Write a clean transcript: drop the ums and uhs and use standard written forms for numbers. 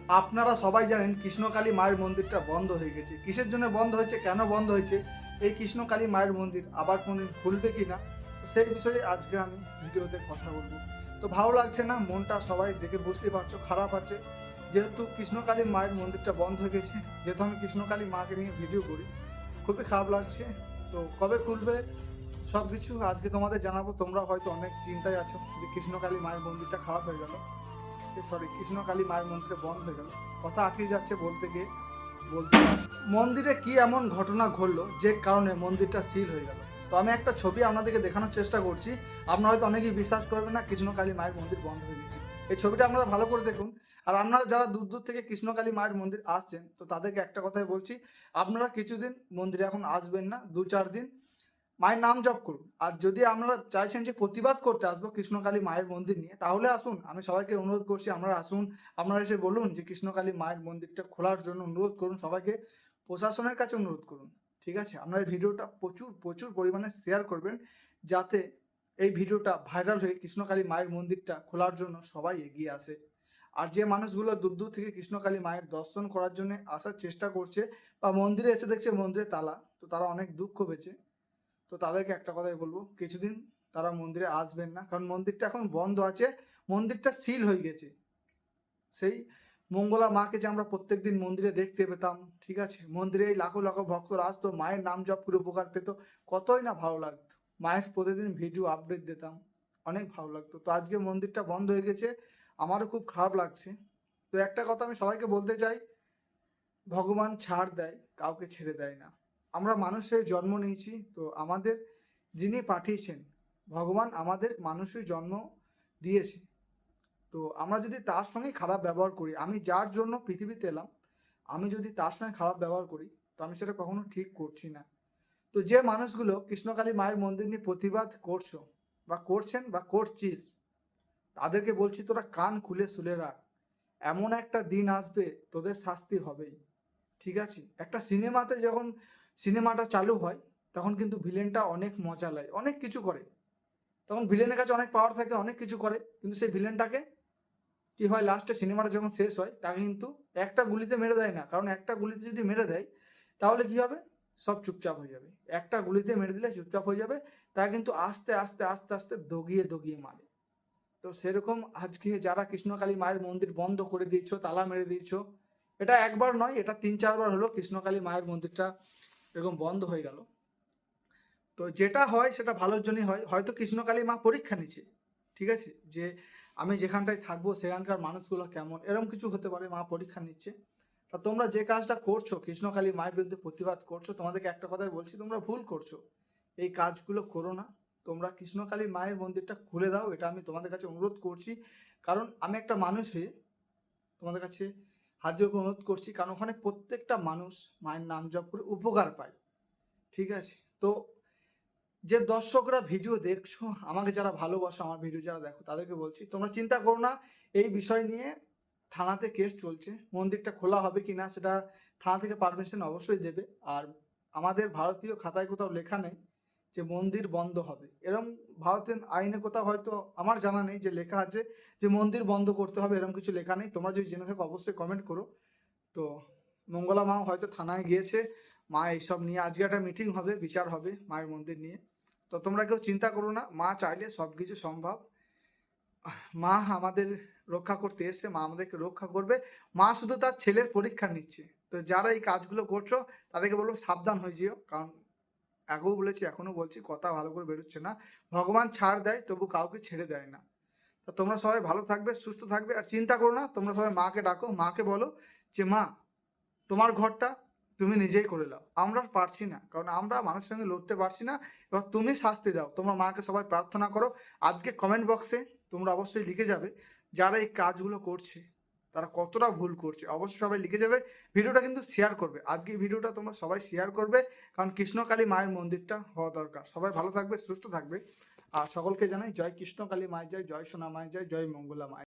আপনারা সবাই জানেন কৃষ্ণকালী মায়ের মন্দিরটা বন্ধ হয়ে গেছে। কিসের জন্য বন্ধ হয়েছে, কেন বন্ধ হয়েছে, এই কৃষ্ণকালী মায়ের মন্দির আবার কোনদিন খুলবে কিনা, তো সেই বিষয়ে আজকে আমি ভিডিওতে কথা বলবো। তো ভালো লাগছে না, মনটা সবাই দেখে বুঝতেই পারছো খারাপ আছে। যেহেতু কৃষ্ণকালী মায়ের মন্দিরটা বন্ধ হয়ে গেছে, যেহেতু আমি কৃষ্ণকালী মাকে নিয়ে ভিডিও করি, খুবই খারাপ লাগছে। তো কবে খুলবে সব কিছু আজকে তোমাদের জানাবো। তোমরা হয়তো অনেক চিন্তায় আছো যে কৃষ্ণকালী মায়ের মন্দিরটা খারাপ হয়ে গেল, সরি কৃষ্ণকালী মায়ের মন্দিরে বন্ধ হয়ে গেল, কথা আটকে যাচ্ছে বলতে গিয়ে বলতে পারছি। মন্দিরে কি এমন ঘটনা ঘটলো যে কারণে মন্দিরটা সিল হয়ে গেল? তো আমি একটা ছবি আপনাদেরকে দেখানোর চেষ্টা করছি। আপনারা হয়তো অনেকেই বিশ্বাস করবেন না কৃষ্ণকালী মায়ের মন্দির বন্ধ হয়ে গেছে। এই ছবিটা আপনারা ভালো করে দেখুন। আর আপনারা যারা দূর দূর থেকে কৃষ্ণকালী মায়ের মন্দির আসছেন, তো তাদেরকে একটা কথাই বলছি, আপনারা কিছুদিন মন্দিরে এখন আসবেন না, 2-4 দিন মায়ের নাম জপ করুন। আর যদি আপনারা চাইছেন যে প্রতিবাদ করতে আসবো কৃষ্ণকালী মায়ের মন্দির নিয়ে, তাহলে আসুন। আমি সবাইকে অনুরোধ করছি আপনারা আসুন। আপনারা এসে বলুন যে কৃষ্ণকালী মায়ের মন্দিরটা খোলার জন্য অনুরোধ করুন, সবাইকে প্রশাসনের কাছে অনুরোধ করুন। ঠিক আছে, আপনারা এই ভিডিওটা প্রচুর প্রচুর পরিমাণে শেয়ার করবেন, যাতে এই ভিডিওটা ভাইরাল হয়ে কৃষ্ণকালী মায়ের মন্দিরটা খোলার জন্য সবাই এগিয়ে আসে। আর যে মানুষগুলো দূর দূর থেকে কৃষ্ণকালী মায়ের দর্শন করার জন্য আসার চেষ্টা করছে বা মন্দিরে এসে দেখছে মন্দিরে তালা, তো তারা অনেক দুঃখ পেয়েছে। তো তাদেরকে একটা কথাই বলবো, কিছুদিন তারা মন্দিরে আসবেন না, কারণ মন্দিরটা এখন বন্ধ আছে, মন্দিরটা সিল হয়ে গেছে। সেই মঙ্গলা মাকে যে আমরা প্রত্যেকদিন মন্দিরে দেখতে পেতাম, ঠিক আছে, মন্দিরে এই লাখো লাখো ভক্তরা আসতো, মায়ের নাম জপ করে উপকার পেত, কতই না ভালো লাগতো। মায়ের প্রতিদিন ভিডিও আপডেট দিতাম, অনেক ভালো লাগতো। তো আজকে মন্দিরটা বন্ধ হয়ে গেছে, আমারও খুব খারাপ লাগছে। তো একটা কথা আমি সবাইকে বলতে চাই, ভগবান ছাড় দেয়, কাউকে ছেড়ে দেয় না। আমরা মানুষের জন্ম নিয়েছি, তো আমাদের যিনি পাঠিয়েছেন ভগবান আমাদের মানুষের জন্ম দিয়েছে। তো আমরা যদি তার সঙ্গে খারাপ ব্যবহার করি, আমি যার জন্য পৃথিবীতে এলাম, আমি যদি তার সঙ্গে খারাপ ব্যবহার করি, তো আমি সেটা কখনো ঠিক করছি না। তো যে মানুষগুলো কৃষ্ণকালী মায়ের মন্দির নিয়ে প্রতিবাদ করছো বা করছেন বা করছিস, তাদেরকে বলছি তোরা কান খুলে শুনে রাখ, এমন একটা দিন আসবে তোদের শাস্তি হবেই। ঠিক আছে, একটা সিনেমাতে যখন সিনেমাটা চালু হয়, তখন কিন্তু ভিলেনটা অনেক মজা লাগে, অনেক কিছু করে। তখন ভিলেনের কাছে অনেক পাওয়ার থাকে, অনেক কিছু করে, কিন্তু সেই ভিলেনটাকে কি হয়, লাস্টে সিনেমাটা যখন শেষ হয়, তাকে কিন্তু একটা গুলিতে মেরে দেয় না। কারণ একটা গুলিতে যদি মেরে দেয়, তাহলে কি হবে, সব চুপচাপ হয়ে যাবে। একটা গুলিতে মেরে দিলে চুপচাপ হয়ে যাবে, তাকে কিন্তু আস্তে আস্তে আস্তে আস্তে দগিয়ে দগিয়ে মারে। তো সেরকম আজকে যারা কৃষ্ণকালী মায়ের মন্দির বন্ধ করে দিয়েছো, তালা মেরে দিয়েছো, এটা একবার নয়, এটা 3-4 বার হলো কৃষ্ণকালী মায়ের মন্দিরটা এরকম বন্ধ হয়ে গেল। তো যেটা হয় সেটা ভালোর জন্যই হয়, হয়তো কৃষ্ণকালী মা পরীক্ষা নিচ্ছে। ঠিক আছে, যে আমি যেখানটায় থাকবো সেখানকার মানুষগুলো কেমন, এরকম কিছু হতে পারে, মা পরীক্ষা নিচ্ছে। তা তোমরা যে কাজটা করছো, কৃষ্ণকালী মায়ের বিরুদ্ধে প্রতিবাদ করছো, তোমাদেরকে একটা কথাই বলছি, তোমরা ভুল করছো। এই কাজগুলো করো না। তোমরা কৃষ্ণকালী মায়ের মন্দিরটা খুলে দাও, এটা আমি তোমাদের কাছে অনুরোধ করছি। কারণ আমি একটা মানুষ হয়ে তোমাদের কাছে হাত জোড় করে অনুরোধ করছি, কারণ ওখানে প্রত্যেকটা মানুষ মায়ের নাম জপ করে উপকার পায়। ঠিক আছে, তো যে দর্শকরা ভিডিও দেখছো, আমাকে যারা ভালোবাসো, আমার ভিডিও যারা দেখো, তাদেরকে বলছি তোমরা চিন্তা করো না। এই বিষয় নিয়ে থানাতে কেস চলছে, মন্দিরটা খোলা হবে কি না সেটা থানা থেকে পারমিশন অবশ্যই দেবে। আর আমাদের ভারতীয় খাতায় কোথাও লেখা নেই যে মন্দির বন্ধ হবে, এরকম ভারতের আইনে কোথাও হয়তো আমার জানা নেই যে লেখা আছে যে মন্দির বন্ধ করতে হবে, এরকম কিছু লেখা নেই। তোমরা যদি জেনে থাকো অবশ্যই কমেন্ট করো। তো মঙ্গলা মা হয়তো থানায় গিয়েছে, মা এইসব নিয়ে আজকে একটা মিটিং হবে, বিচার হবে মায়ের মন্দির নিয়ে। তো তোমরা কেউ চিন্তা করো না, মা চাইলে সব কিছু সম্ভব। মা আমাদের রক্ষা করতে এসছে, মা আমাদেরকে রক্ষা করবে। মা শুধু তার ছেলের পরীক্ষা নিচ্ছে। তো যারা এই কাজগুলো করছো, তাদেরকে বলবো সাবধান হয়ে যেও। কারণ আগেও বলেছি, এখনো বলছি, কথা ভালো করে বেরোচ্ছে না। ভগবান ছাড় দেয়, তবু কাউকে ছেড়ে দেয় না। তো তোমরা সবাই ভালো থাকবে, সুস্থ থাকবে, আর চিন্তা করো না। তোমরা সবাই মাকে ডাকো, মাকে বলো যে মা, তোমার ঘরটা তুমি নিজেই করে নাও, আমরা আর পারছি না, কারণ আমরা মানুষের সঙ্গে লড়তে পারছি না। এবার তুমি শাস্তি দাও। তোমরা মাকে সবাই প্রার্থনা করো। আজকে কমেন্ট বক্সে তোমরা অবশ্যই লিখে যাবে যারা এই কাজগুলো করছে তারা কতটা ভুল করছে, অবশ্যই সবাই লিখে যাবে। ভিডিওটা কিন্তু শেয়ার করবে, আজকে এই ভিডিওটা তোমরা সবাই শেয়ার করবে, কারণ কৃষ্ণকালী মায়ের মন্দিরটা হওয়া দরকার। সবাই ভালো থাকবে, সুস্থ থাকবে। আর সকলকে জানাই জয় কৃষ্ণকালী মায়ের জয়, জয় সোনা মায়ের জয়, জয় মঙ্গলা মায়ের।